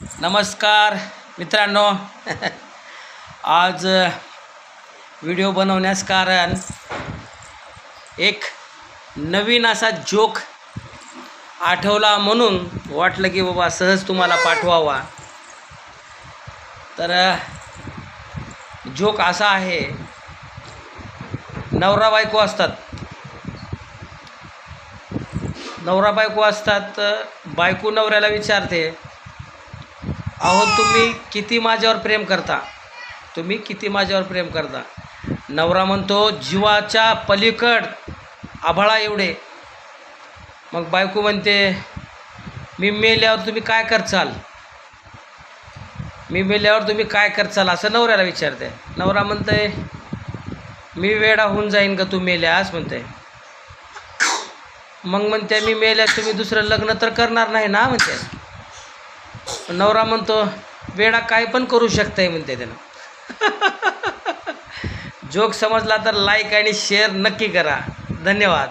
नमस्कार मित्रांनो. आज व्हिडिओ बनवण्यास कारण एक नवीन असा जोक आठवला म्हणून वाटलं की बाबा सहज तुम्हाला पाठवावा. तर जोक असा आहे, नवरा बायको असतात. बायको नवऱ्याला विचारते, अहो तुम्ही किती माझ्यावर प्रेम करता. नवरा म्हणतो, जीवाच्या पलीकड आभाळा एवढे. मग बायको म्हणते, मी मेल्यावर तुम्ही काय करचाल असं नवऱ्याला विचारते. नवरा म्हणते, मी वेडा होऊन जाईन का तू मेल्यास म्हणते. मग म्हणते, मी मेल्यास तुम्ही दुसरं लग्न तर करणार नाही ना म्हणते. नवरा म्हणतो, वेडा काय पण करू शकताय म्हणते त्यानं. जोक समजला तर लाईक आणि शेअर नक्की करा. धन्यवाद.